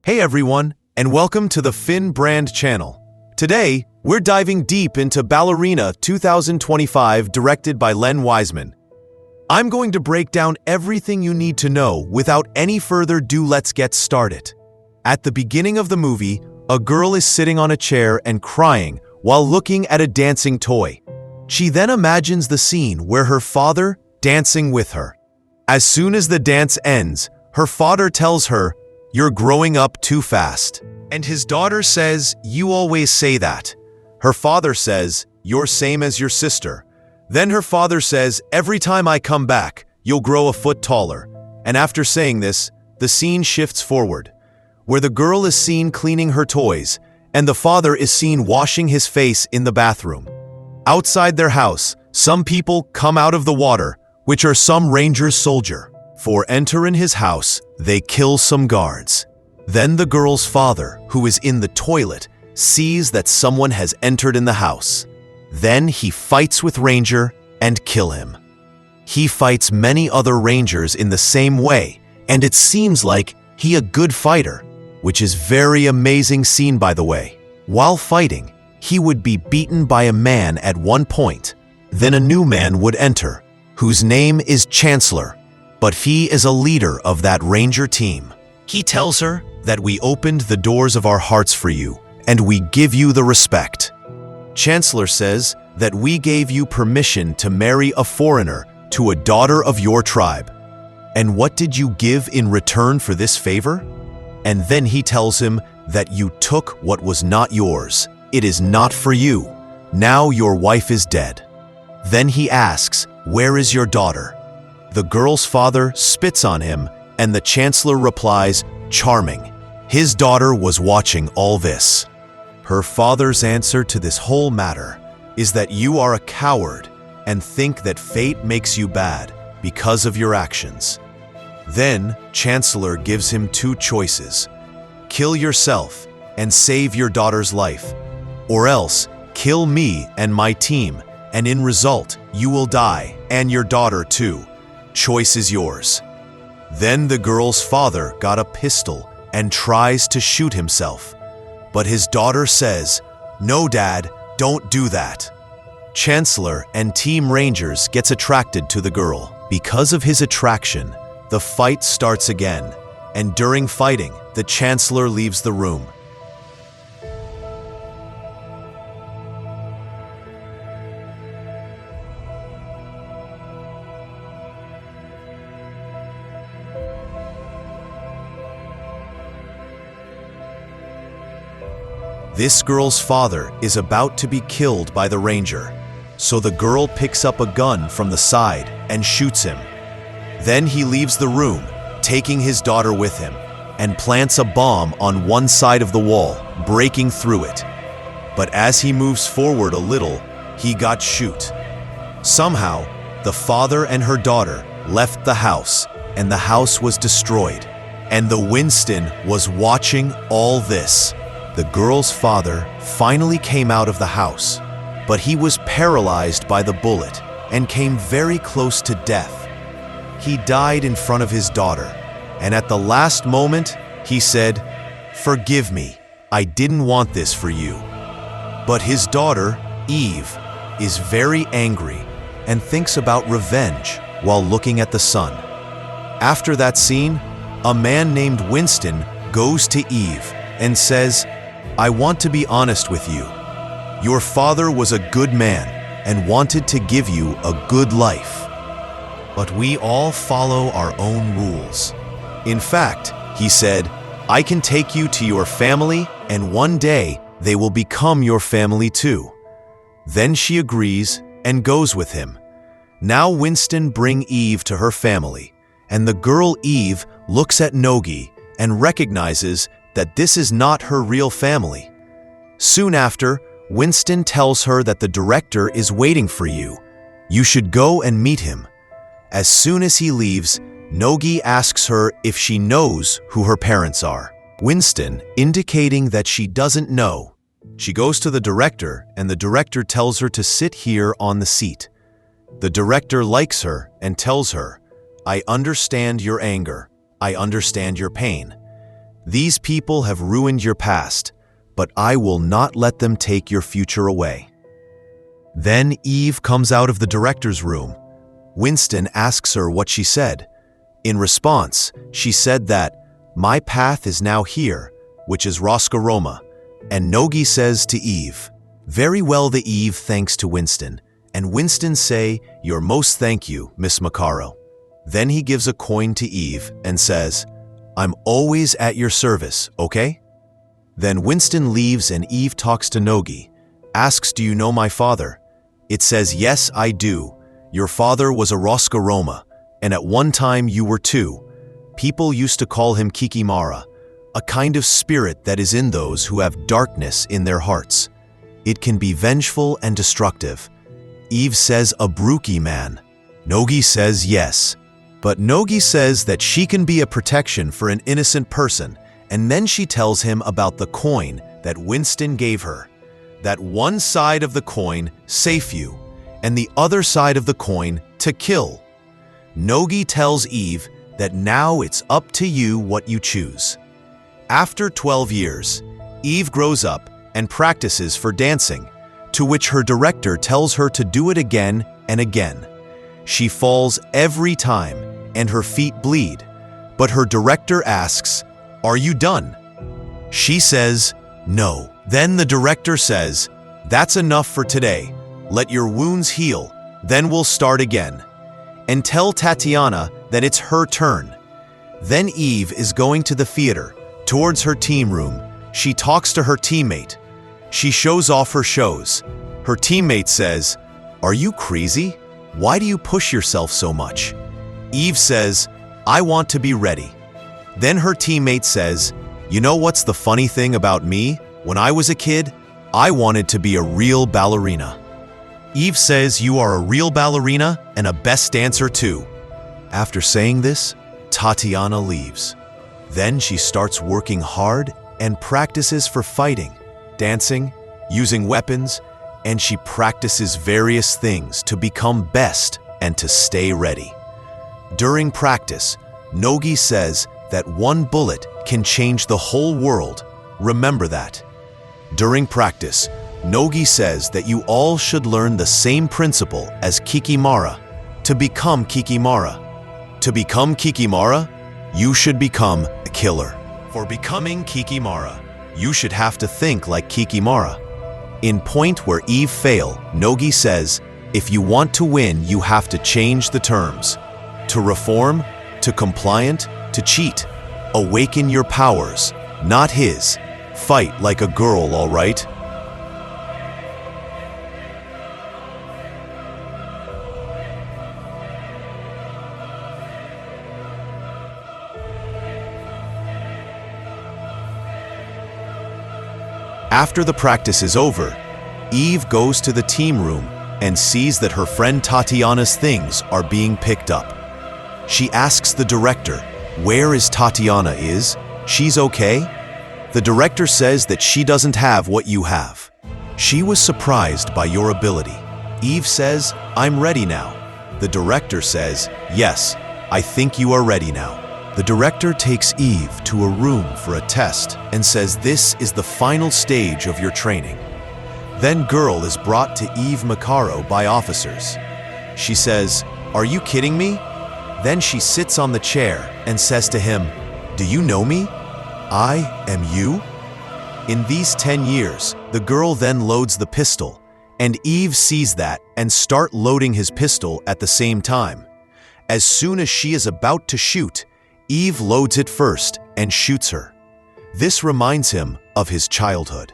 Hey everyone, and welcome to the Finn Brand channel. Today, we're diving deep into Ballerina 2025, directed by Len Wiseman. I'm going to break down everything you need to know without any further ado. Let's get started. At the beginning of the movie, a girl is sitting on a chair and crying while looking at a dancing toy. She then imagines the scene where her father dancing with her. As soon as the dance ends, her father tells her, "You're growing up too fast." And his daughter says, "You always say that." Her father says, "You're same as your sister." Then her father says, "Every time I come back, you'll grow a foot taller." And after saying this, the scene shifts forward, where the girl is seen cleaning her toys, and the father is seen washing his face in the bathroom. Outside their house, some people come out of the water, which are some Rangers soldier. For enter in his house, they kill some guards. Then the girl's father, who is in the toilet, sees that someone has entered in the house. Then he fights with Ranger and kill him. He fights many other Rangers in the same way, and it seems like he a good fighter, which is very amazing scene by the way. While fighting, he would be beaten by a man at one point. Then a new man would enter, whose name is Chancellor, but he is a leader of that Ranger team. He tells her that we opened the doors of our hearts for you, and we give you the respect. Chancellor says that we gave you permission to marry a foreigner to a daughter of your tribe. And what did you give in return for this favor? And then he tells him that you took what was not yours. It is not for you. Now your wife is dead. Then he asks, "Where is your daughter?" The girl's father spits on him, and the Chancellor replies, "Charming." His daughter was watching all this. Her father's answer to this whole matter is that you are a coward and think that fate makes you bad because of your actions. Then Chancellor gives him two choices: kill yourself and save your daughter's life, or else kill me and my team, and in result, you will die, and your daughter too. Choice is yours. Then the girl's father got a pistol and tries to shoot himself. But his daughter says, "No, Dad, don't do that." Chancellor and Team Rangers gets attracted to the girl. Because of his attraction, the fight starts again, and during fighting, the Chancellor leaves the room. This girl's father is about to be killed by the Ranger, so the girl picks up a gun from the side and shoots him. Then he leaves the room, taking his daughter with him, and plants a bomb on one side of the wall, breaking through it. But as he moves forward a little, he got shot. Somehow, the father and her daughter left the house, and the house was destroyed. And the Winston was watching all this. The girl's father finally came out of the house, but he was paralyzed by the bullet and came very close to death. He died in front of his daughter, and at the last moment, he said, "Forgive me, I didn't want this for you." But his daughter, Eve, is very angry and thinks about revenge while looking at the sun. After that scene, a man named Winston goes to Eve and says, "I want to be honest with you. Your father was a good man and wanted to give you a good life. But we all follow our own rules. In fact," he said, "I can take you to your family, and one day they will become your family too." Then she agrees and goes with him. Now Winston brings Eve to her family, and the girl Eve looks at Nogi and recognizes that this is not her real family. Soon after, Winston tells her that the director is waiting for you. You should go and meet him. As soon as he leaves, Nogi asks her if she knows who her parents are. Winston, indicating that she doesn't know. She goes to the director, and the director tells her to sit here on the seat. The director likes her and tells her, "I understand your anger. I understand your pain." These people have ruined your past, but I will not let them take your future away." Then Eve comes out of the director's room. Winston asks her what she said. In response, she said that, "My path is now here," which is Roscaroma, and Nogi says to Eve, "Very well." The Eve thanks to Winston, and Winston say, "You're most thank you, Miss Macarro." Then he gives a coin to Eve and says, "I'm always at your service, okay?" Then Winston leaves and Eve talks to Nogi, asks, "Do you know my father?" It says, "Yes, I do. Your father was a Roscaroma, and at one time you were too. People used to call him Kikimara, a kind of spirit that is in those who have darkness in their hearts. It can be vengeful and destructive." Eve says, "A Bruki man." Nogi says yes. But Nogi says that she can be a protection for an innocent person, and then she tells him about the coin that Winston gave her. That one side of the coin, save you, and the other side of the coin, to kill. Nogi tells Eve that now it's up to you what you choose. After 12 years, Eve grows up and practices for dancing, to which her director tells her to do it again and again. She falls every time and her feet bleed, but her director asks, "Are you done?" She says, "No." Then the director says, "That's enough for today. Let your wounds heal, then we'll start again. And tell Tatiana that it's her turn." Then Eve is going to the theater, towards her team room. She talks to her teammate. She shows off her shows. Her teammate says, "Are you crazy? Why do you push yourself so much?" Eve says, "I want to be ready." Then her teammate says, "You know what's the funny thing about me? When I was a kid, I wanted to be a real ballerina." Eve says, "You are a real ballerina and a best dancer too." After saying this, Tatiana leaves. Then she starts working hard and practices for fighting, dancing, using weapons, and she practices various things to become best and to stay ready. During practice, Nogi says that one bullet can change the whole world. Remember that. During practice, Nogi says that you all should learn the same principle as Kikimara to become Kikimara. To become Kikimara, you should become a killer. For becoming Kikimara, you should have to think like Kikimara. In point where Eve fail, Nogi says, if you want to win, you have to change the terms. To reform, to compliant, to cheat. Awaken your powers, not his. Fight like a girl, all right? After the practice is over, Eve goes to the team room and sees that her friend Tatiana's things are being picked up. She asks the director, "Where is Tatiana? She's okay?" The director says that she doesn't have what you have. She was surprised by your ability. Eve says, "I'm ready now." The director says, "Yes, I think you are ready now." The director takes Eve to a room for a test and says this is the final stage of your training. Then girl is brought to Eve Macarro by officers. She says, "Are you kidding me?" Then she sits on the chair and says to him, "Do you know me? I am you?" In these 10 years, the girl then loads the pistol, and Eve sees that and start loading his pistol at the same time. As soon as she is about to shoot, Eve loads it first and shoots her. This reminds him of his childhood.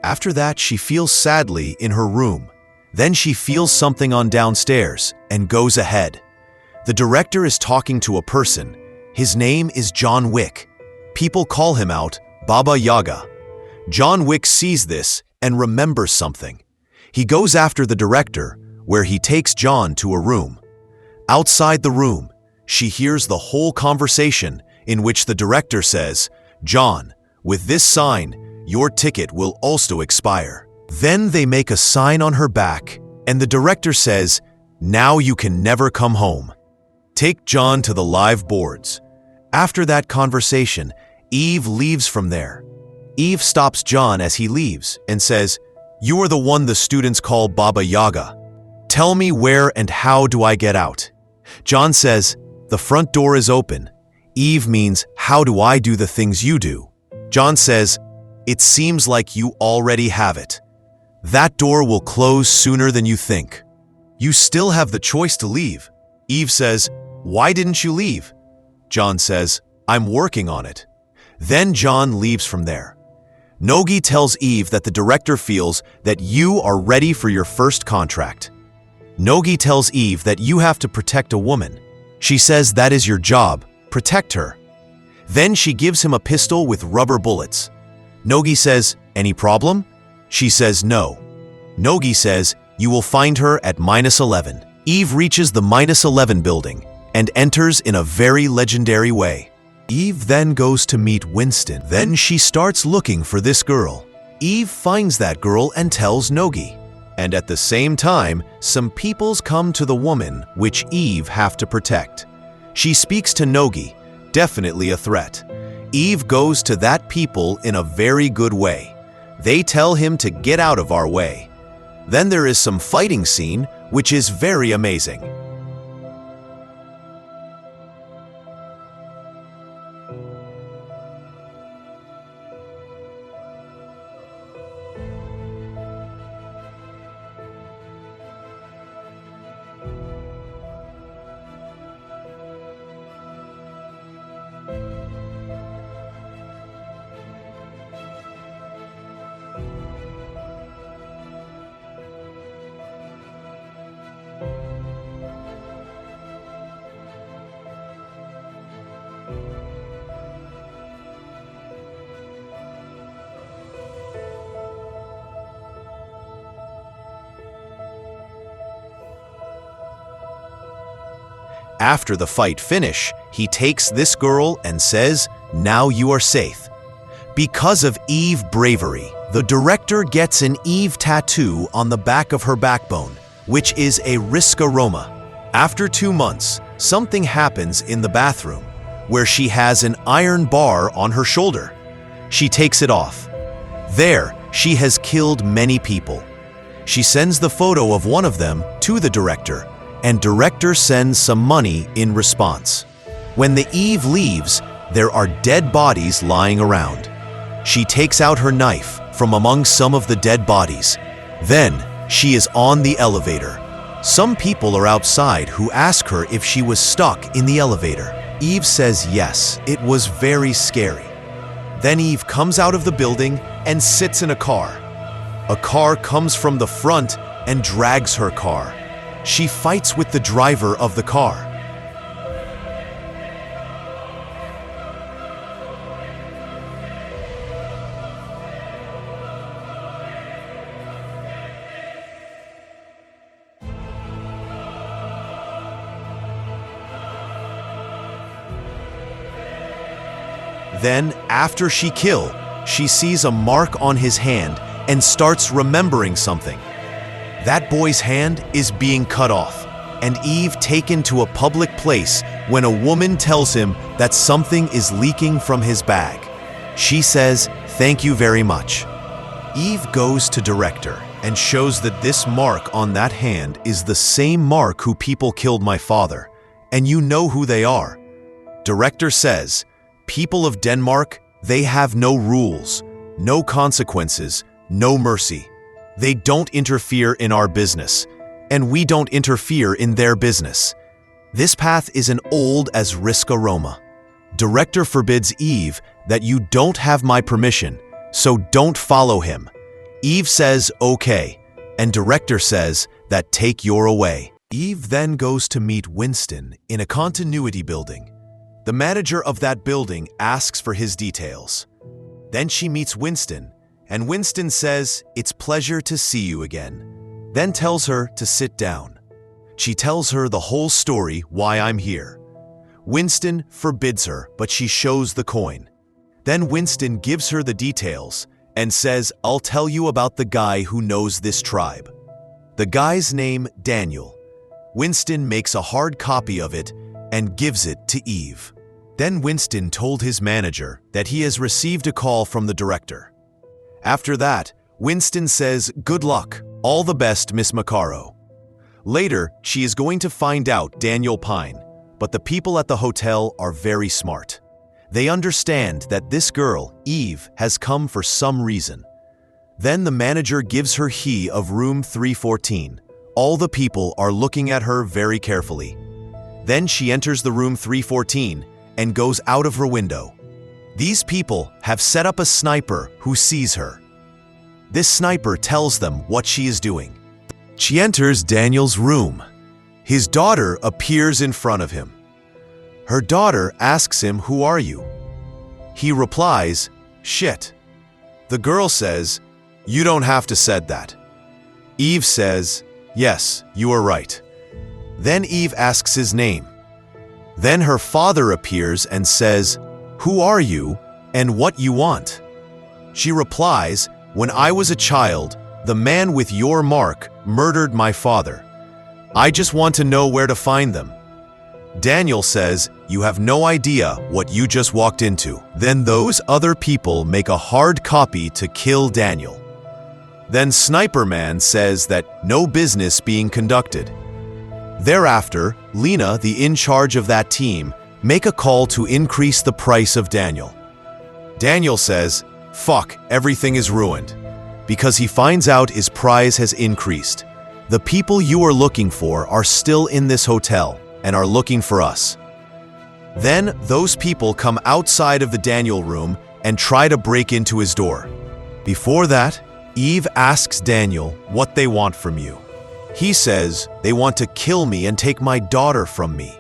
After that, she feels sadly in her room. Then she feels something on downstairs and goes ahead. The director is talking to a person. His name is John Wick. People call him out Baba Yaga. John Wick sees this and remembers something. He goes after the director, where he takes John to a room. Outside the room, she hears the whole conversation in which the director says, "John, with this sign, your ticket will also expire." Then they make a sign on her back, and the director says, "Now you can never come home." Take John to the live boards. After that conversation, Eve leaves from there. Eve stops John as he leaves and says, "You are the one the students call Baba Yaga. Tell me where and how do I get out?" John says, "The front door is open." Eve means, "How do I do the things you do?" John says, "It seems like you already have it. That door will close sooner than you think. You still have the choice to leave." Eve says, "Why didn't you leave?" John says, "I'm working on it." Then John leaves from there. Nogi tells Eve that the director feels that you are ready for your first contract. Nogi tells Eve that you have to protect a woman. She says that is your job, protect her. Then she gives him a pistol with rubber bullets. Nogi says, "Any problem?" She says no. Nogi says, "You will find her at -11. Eve reaches the -11 building and enters in a very legendary way. Eve then goes to meet Winston. Then she starts looking for this girl. Eve finds that girl and tells Nogi. And at the same time, some peoples come to the woman which Eve have to protect. She speaks to Nogi, definitely a threat. Eve goes to that people in a very good way. They tell him to get out of our way. Then there is some fighting scene, which is very amazing. After the fight finish, he takes this girl and says, "Now you are safe." Because of Eve's bravery, the director gets an Eve tattoo on the back of her backbone, which is a riscaroma. After 2 months, something happens in the bathroom, where she has an iron bar on her shoulder. She takes it off. There, she has killed many people. She sends the photo of one of them to the director, and director sends some money in response. When the Eve leaves, there are dead bodies lying around. She takes out her knife from among some of the dead bodies. Then, she is on the elevator. Some people are outside who ask her if she was stuck in the elevator. Eve says yes, it was very scary. Then Eve comes out of the building and sits in a car. A car comes from the front and drags her car. She fights with the driver of the car. Then, after she kills, she sees a mark on his hand and starts remembering something. That boy's hand is being cut off, and Eve taken to a public place when a woman tells him that something is leaking from his bag. She says, "Thank you very much." Eve goes to director and shows that this mark on that hand is the same mark who people killed my father, and you know who they are. Director says, "People of Denmark, they have no rules, no consequences, no mercy. They don't interfere in our business, and we don't interfere in their business. This path is as old as riscaroma. Director forbids Eve that you don't have my permission, so don't follow him." Eve says, "Okay," and director says that take your away. Eve then goes to meet Winston in a continuity building. The manager of that building asks for his details. Then she meets Winston, and Winston says, "It's pleasure to see you again," then tells her to sit down. She tells her the whole story why I'm here. Winston forbids her, but she shows the coin. Then Winston gives her the details and says, "I'll tell you about the guy who knows this tribe." The guy's name, Daniel. Winston makes a hard copy of it and gives it to Eve. Then Winston told his manager that he has received a call from the director. After that, Winston says, "Good luck, all the best, Miss Macarro." Later, she is going to find out Daniel Pine, but the people at the hotel are very smart. They understand that this girl, Eve, has come for some reason. Then the manager gives her key of room 314. All the people are looking at her very carefully. Then she enters the room 314 and goes out of her window. These people have set up a sniper who sees her. This sniper tells them what she is doing. She enters Daniel's room. His daughter appears in front of him. Her daughter asks him, "Who are you?" He replies, "Shit." The girl says, "You don't have to said that." Eve says, "Yes, you are right." Then Eve asks his name. Then her father appears and says, "Who are you and what you want?" She replies, "When I was a child, the man with your mark murdered my father. I just want to know where to find them." Daniel says, "You have no idea what you just walked into." Then those other people make a hard copy to kill Daniel. Then Sniper Man says that no business being conducted. Thereafter, Lena, the in charge of that team, make a call to increase the price of Daniel. Daniel says, "Fuck, everything is ruined," because he finds out his prize has increased. The people you are looking for are still in this hotel and are looking for us. Then those people come outside of the Daniel room and try to break into his door. Before that, Eve asks Daniel what they want from you. He says they want to kill me and take my daughter from me.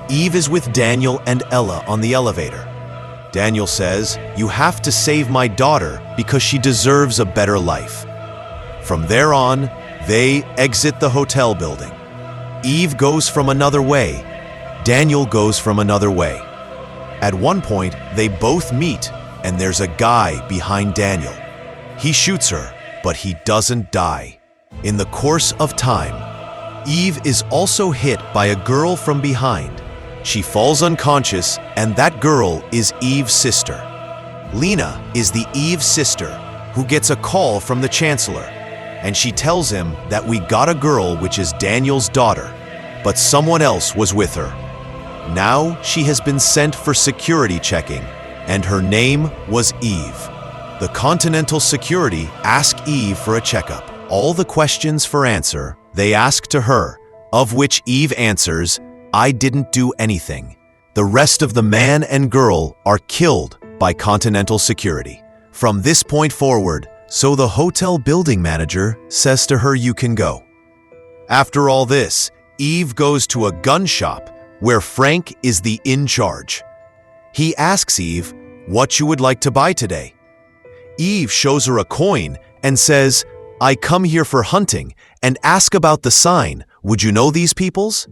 Eve is with Daniel and Ella on the elevator. Daniel says, "You have to save my daughter because she deserves a better life." From there on, they exit the hotel building. Eve goes from another way. Daniel goes from another way. At one point, they both meet, and there's a guy behind Daniel. He shoots her, but he doesn't die. In the course of time, Eve is also hit by a girl from behind. She falls unconscious, and that girl is Eve's sister. Lena is the Eve's sister who gets a call from the Chancellor, and she tells him that we got a girl which is Daniel's daughter, but someone else was with her. Now she has been sent for security checking, and her name was Eve. The Continental Security ask Eve for a checkup. All the questions for answer they ask to her, of which Eve answers, "I didn't do anything." The rest of the man and girl are killed by Continental Security. From this point forward, so the hotel building manager says to her, "You can go." After all this, Eve goes to a gun shop where Frank is the in charge. He asks Eve what you would like to buy today. Eve shows her a coin and says, "I come here for hunting and ask about the sign. Would you know these peoples?"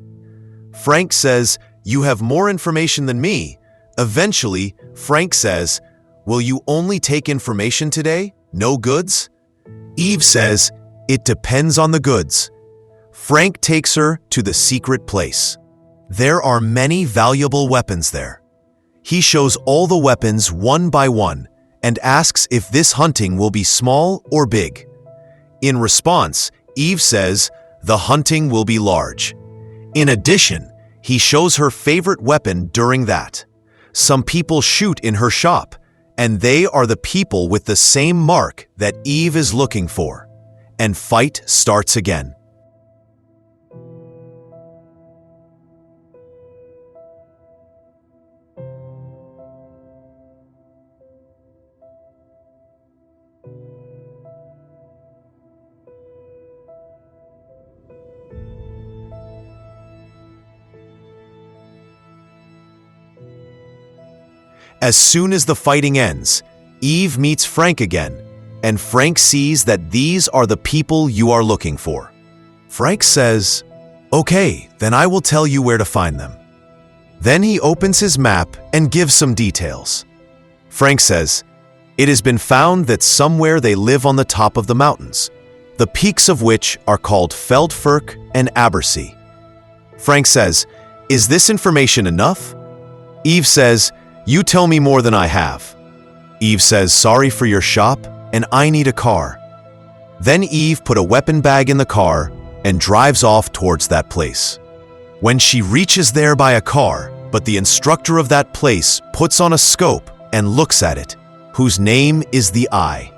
Frank says, "You have more information than me." Eventually, Frank says, "Will you only take information today? No goods?" Eve says, "It depends on the goods." Frank takes her to the secret place. There are many valuable weapons there. He shows all the weapons one by one and asks if this hunting will be small or big. In response, Eve says, "The hunting will be large." In addition, he shows her favorite weapon during that. Some people shoot in her shop, and they are the people with the same mark that Eve is looking for. And fight starts again. As soon as the fighting ends, Eve meets Frank again, and Frank sees that these are the people you are looking for. Frank says, "Okay, then I will tell you where to find them." Then he opens his map and gives some details. Frank says, "It has been found that somewhere they live on the top of the mountains, the peaks of which are called Feldfirk and Abersee." Frank says, "Is this information enough?" Eve says, "You tell me more than I have." Eve says, "Sorry for your shop, and I need a car." Then Eve put a weapon bag in the car and drives off towards that place. When she reaches there by a car, but the instructor of that place puts on a scope and looks at it, whose name is the Eye.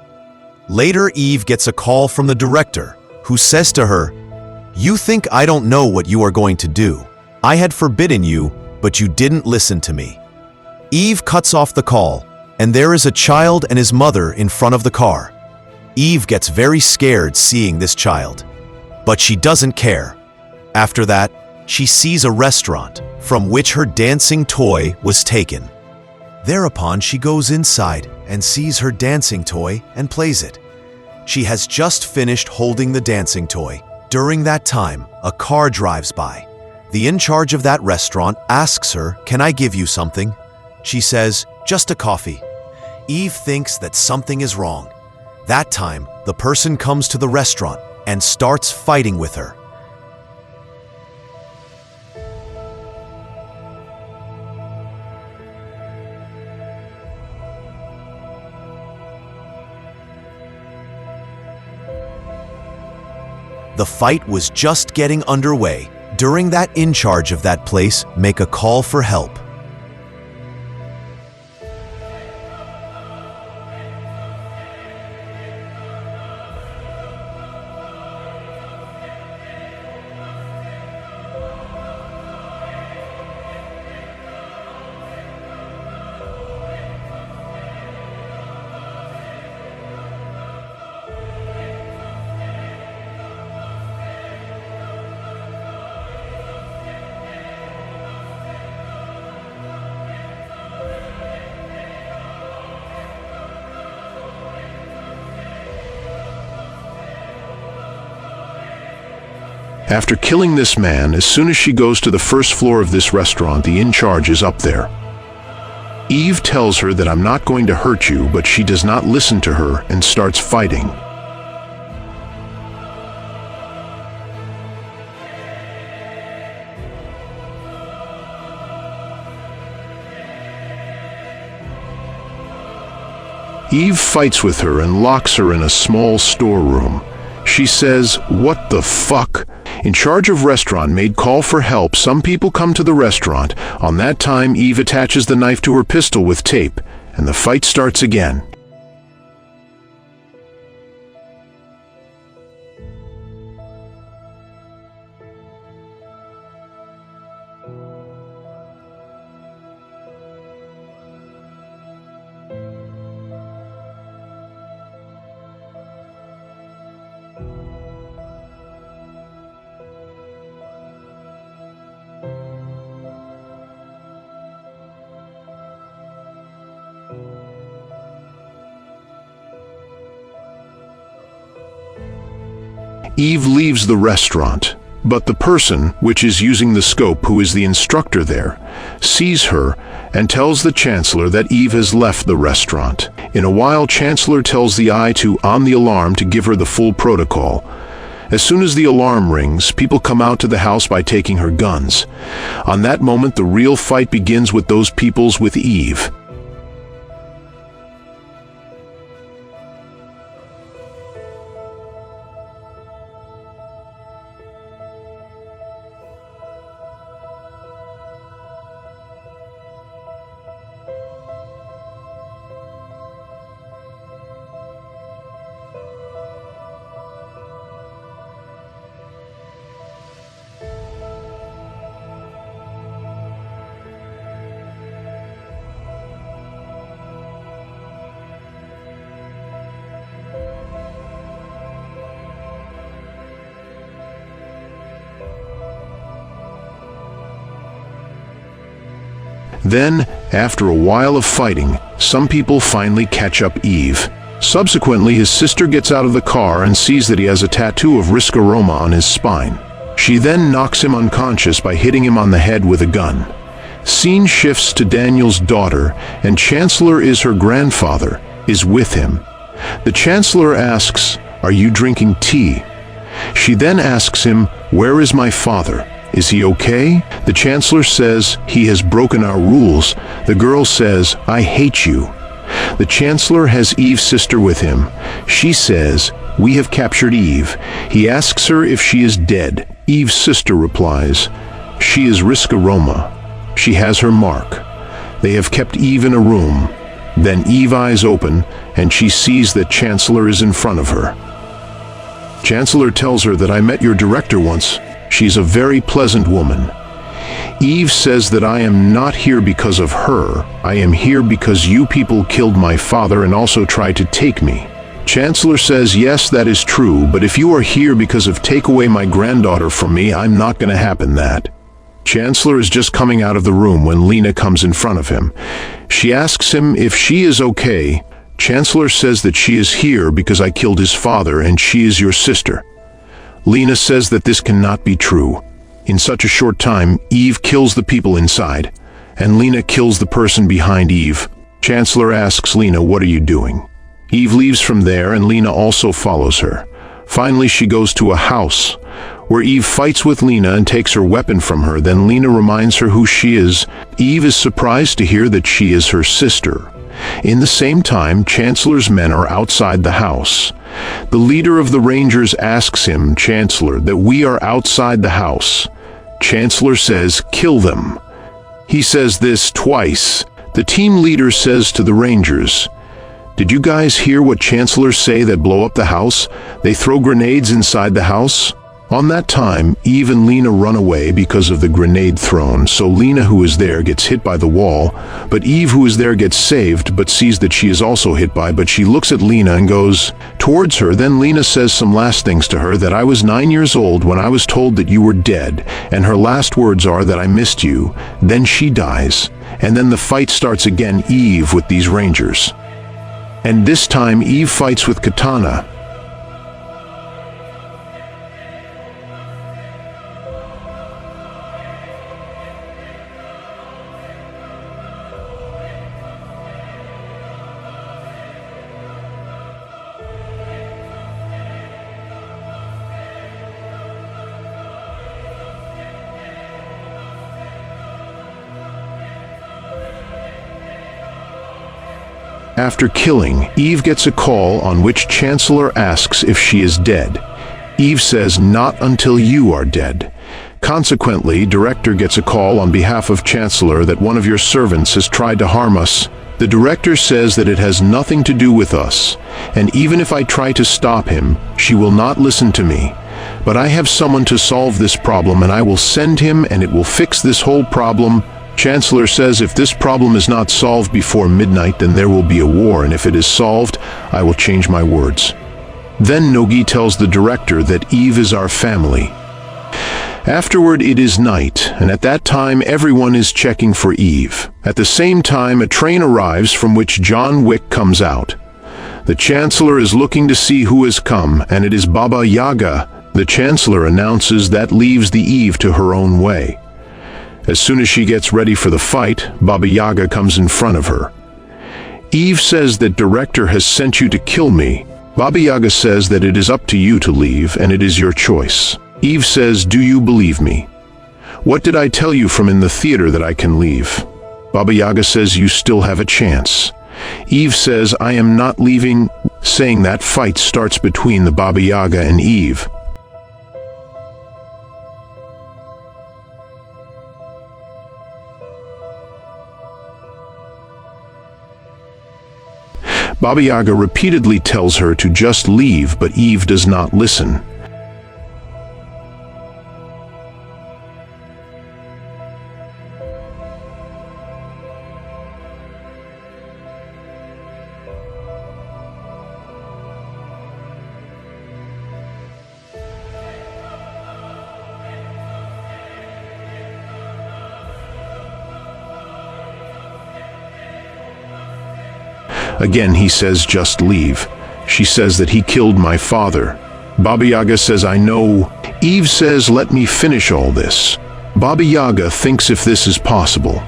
Later, Eve gets a call from the director, who says to her, "You think I don't know what you are going to do. I had forbidden you, but you didn't listen to me." Eve cuts off the call, and there is a child and his mother in front of the car. Eve gets very scared seeing this child, but she doesn't care. After that, she sees a restaurant from which her dancing toy was taken. Thereupon, she goes inside and sees her dancing toy and plays it. She has just finished holding the dancing toy. During that time, a car drives by. The in charge of that restaurant asks her, "Can I give you something?" She says, "Just a coffee." Eve thinks that something is wrong. That time, the person comes to the restaurant and starts fighting with her. The fight was just getting underway. During that, in charge of that place make a call for help. After killing this man, as soon as she goes to the first floor of this restaurant, the in-charge is up there. Eve tells her that "I'm not going to hurt you," but she does not listen to her and starts fighting. Eve fights with her and locks her in a small storeroom. She says, "What the fuck?" In charge of restaurant made call for help. Some people come to the restaurant. On that time, Eve attaches the knife to her pistol with tape, and the fight starts again. Eve leaves the restaurant, but the person, which is using the scope, who is the instructor there, sees her and tells the Chancellor that Eve has left the restaurant. In a while, Chancellor tells the Eye to on the alarm to give her the full protocol. As soon as the alarm rings, people come out to the house by taking her guns. On that moment, the real fight begins with those peoples with Eve. Then, after a while of fighting, some people finally catch up Eve. Subsequently, his sister gets out of the car and sees that he has a tattoo of Risk Aroma on his spine. She then knocks him unconscious by hitting him on the head with a gun. Scene shifts to Daniel's daughter, and Chancellor is her grandfather, is with him. The Chancellor asks, "Are you drinking tea?" She then asks him, "Where is my father? Is he okay?" The Chancellor says, "He has broken our rules." The girl says, "I hate you." The Chancellor has Eve's sister with him. She says, "We have captured Eve." He asks her if she is dead. Eve's sister replies, "She is Risk Aroma. She has her mark." They have kept Eve in a room. Then Eve's eyes open, and she sees that Chancellor is in front of her. Chancellor tells her that I met your director once. She's a very pleasant woman. Eve says that I am not here because of her. I am here because you people killed my father and also tried to take me. Chancellor says, yes, that is true, but if you are here because of take away my granddaughter from me, I'm not going to happen that. Chancellor is just coming out of the room when Lena comes in front of him. She asks him if she is okay. Chancellor says that she is here because I killed his father and she is your sister. Lena says that this cannot be true. In such a short time, Eve kills the people inside, and Lena kills the person behind Eve. Chancellor asks Lena, "What are you doing?" Eve leaves from there, and Lena also follows her. Finally, she goes to a house, where Eve fights with Lena and takes her weapon from her. Then Lena reminds her who she is. Eve is surprised to hear that she is her sister. In the same time, Chancellor's men are outside the house. The leader of the Rangers asks him, "Chancellor, that we are outside the house." Chancellor says, "Kill them." He says this twice. The team leader says to the Rangers, "Did you guys hear what Chancellors say that blow up the house? They throw grenades inside the house?" On that time, Eve and Lena run away because of the grenade thrown, so Lena, who is there, gets hit by the wall, but Eve, who is there, gets saved, but sees that she is also hit by, but she looks at Lena and goes towards her. Then Lena says some last things to her, that I was 9 years old when I was told that you were dead, and her last words are that I missed you. Then she dies, and then the fight starts again, Eve with these Rangers. And this time Eve fights with Katana. After killing, Eve gets a call on which Chancellor asks if she is dead. Eve says, "Not until you are dead." Consequently, Director gets a call on behalf of Chancellor that one of your servants has tried to harm us. The Director says that it has nothing to do with us, and even if I try to stop him, she will not listen to me. But I have someone to solve this problem, and I will send him, and it will fix this whole problem. Chancellor says if this problem is not solved before midnight, then there will be a war, and if it is solved, I will change my words. Then Nogi tells the Director that Eve is our family. Afterward, it is night, and at that time everyone is checking for Eve. At the same time, a train arrives from which John Wick comes out. The Chancellor is looking to see who has come, and it is Baba Yaga. The Chancellor announces that leaves the Eve to her own way. As soon as she gets ready for the fight, Baba Yaga comes in front of her. Eve says that Director has sent you to kill me. Baba Yaga says that it is up to you to leave, and it is your choice. Eve says, "Do you believe me? What did I tell you from in the theater that I can leave?" Baba Yaga says, "You still have a chance." Eve says, "I am not leaving." Saying that, fight starts between the Baba Yaga and Eve. Baba Yaga repeatedly tells her to just leave, but Eve does not listen. Again, he says, "Just leave." She says that he killed my father. Baba Yaga says, "I know." Eve says, "Let me finish all this." Baba Yaga thinks if this is possible.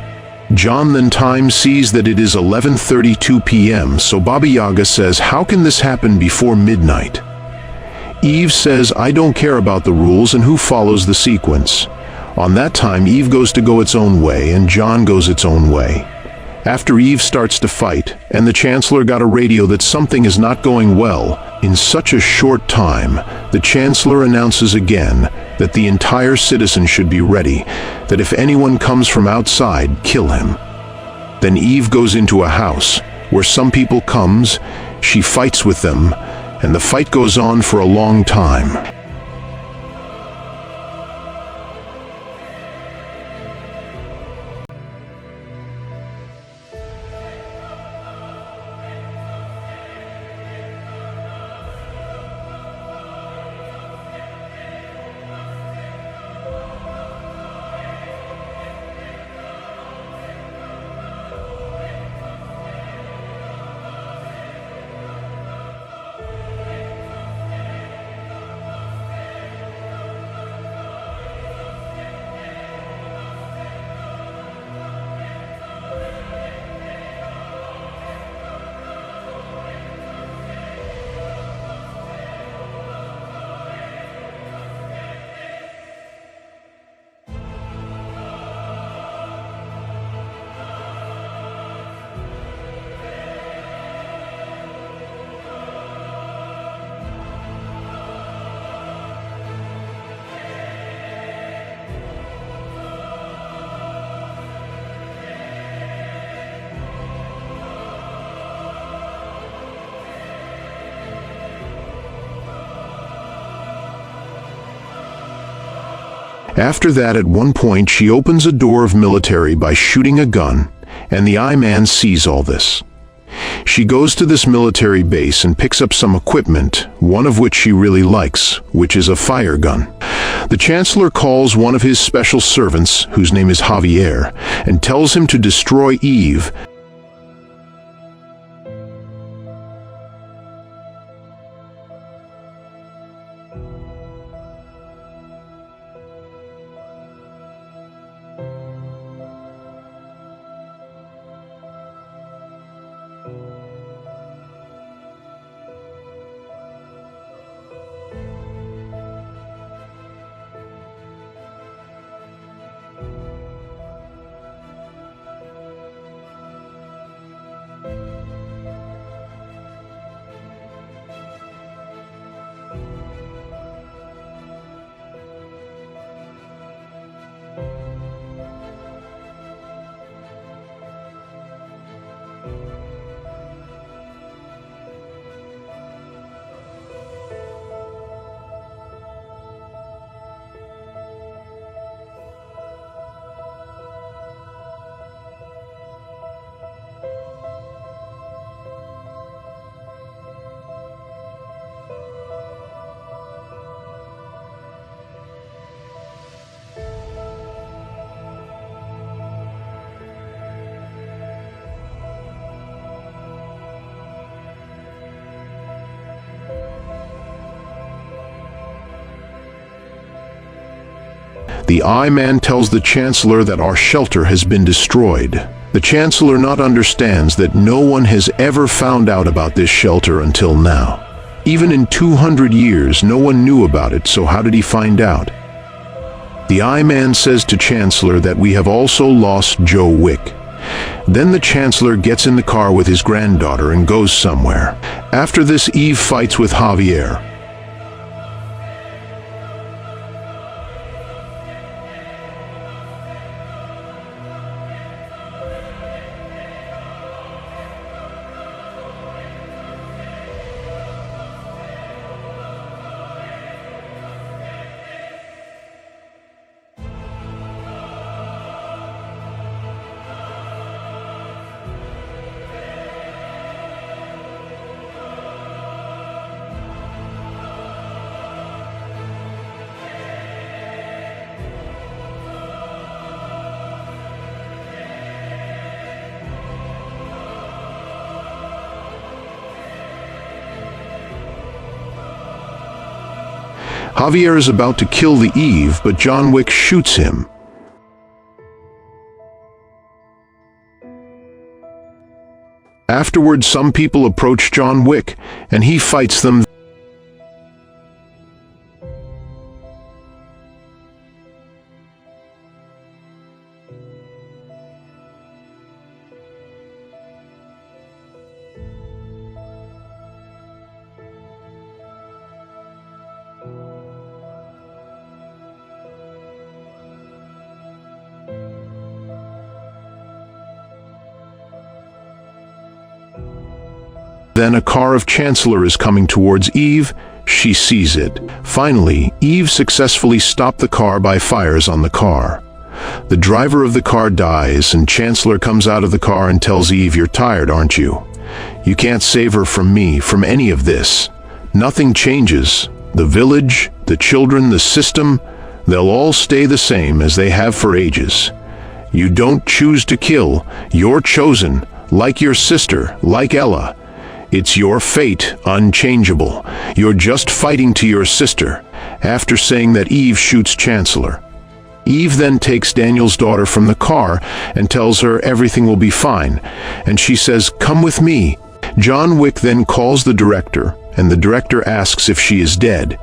John then sees that it is 11:32 p.m., so Baba Yaga says, "How can this happen before midnight?" Eve says, "I don't care about the rules and who follows the sequence." On that time, Eve goes to go its own way, and John goes its own way. After Eve starts to fight, and the Chancellor got a radio that something is not going well, in such a short time, the Chancellor announces again that the entire citizen should be ready, that if anyone comes from outside, kill him. Then Eve goes into a house, where some people comes, she fights with them, and the fight goes on for a long time. After that, at one point, she opens a door of military by shooting a gun, and the I-Man sees all this. She goes to this military base and picks up some equipment, one of which she really likes, which is a fire gun. The Chancellor calls one of his special servants, whose name is Javier, and tells him to destroy Eve. The I-Man tells the Chancellor that our shelter has been destroyed. The Chancellor not understands that no one has ever found out about this shelter until now. Even in 200 years, no one knew about it, so how did he find out? The I-Man says to Chancellor that we have also lost Joe Wick. Then the Chancellor gets in the car with his granddaughter and goes somewhere. After this, Eve fights with Javier. Javier is about to kill the Eve, but John Wick shoots him. Afterwards, some people approach John Wick, and he fights them. Then a car of Chancellor is coming towards Eve. She sees it. Finally, Eve successfully stopped the car by fires on the car. The driver of the car dies, and Chancellor comes out of the car and tells Eve, "You're tired, aren't you? You can't save her from me, from any of this. Nothing changes. The village, the children, the system, they'll all stay the same as they have for ages. You don't choose to kill. You're chosen, like your sister, like Ella. It's your fate, unchangeable. You're just fighting to your sister." After saying that, Eve shoots Chancellor. Eve then takes Daniel's daughter from the car and tells her everything will be fine, and she says, "Come with me." John Wick then calls the director, and the director asks if she is dead.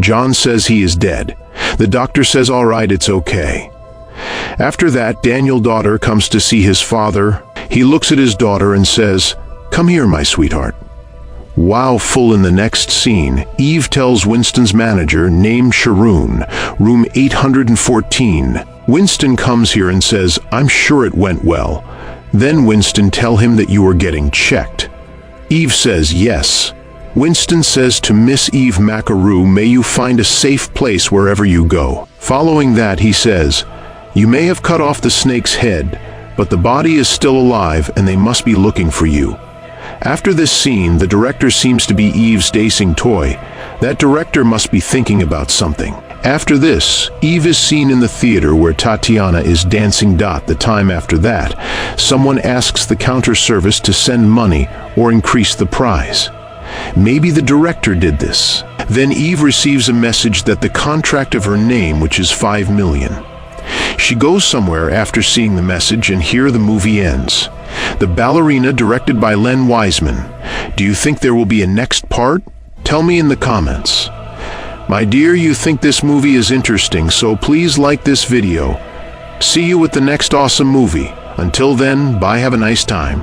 John says he is dead. The doctor says, "All right, it's okay." After that, Daniel's daughter comes to see his father. He looks at his daughter and says, "Come here, my sweetheart." While full in the next scene, Eve tells Winston's manager, named Sharon, room 814. Winston comes here and says, "I'm sure it went well." Then Winston tell him that you are getting checked. Eve says yes. Winston says to Miss Eve Macarro, "May you find a safe place wherever you go." Following that, he says, "You may have cut off the snake's head, but the body is still alive and they must be looking for you." After this scene, the director seems to be Eve's dancing toy. That director must be thinking about something. After this, Eve is seen in the theater where Tatiana is dancing. The time after that, someone asks the counter service to send money or increase the prize. Maybe the director did this. Then Eve receives a message that the contract of her name, which is 5 million. She goes somewhere after seeing the message, and here the movie ends. The Ballerina, directed by Len Wiseman. Do you think there will be a next part? Tell me in the comments. My dear, you think this movie is interesting, so please like this video. See you with the next awesome movie. Until then, bye, have a nice time.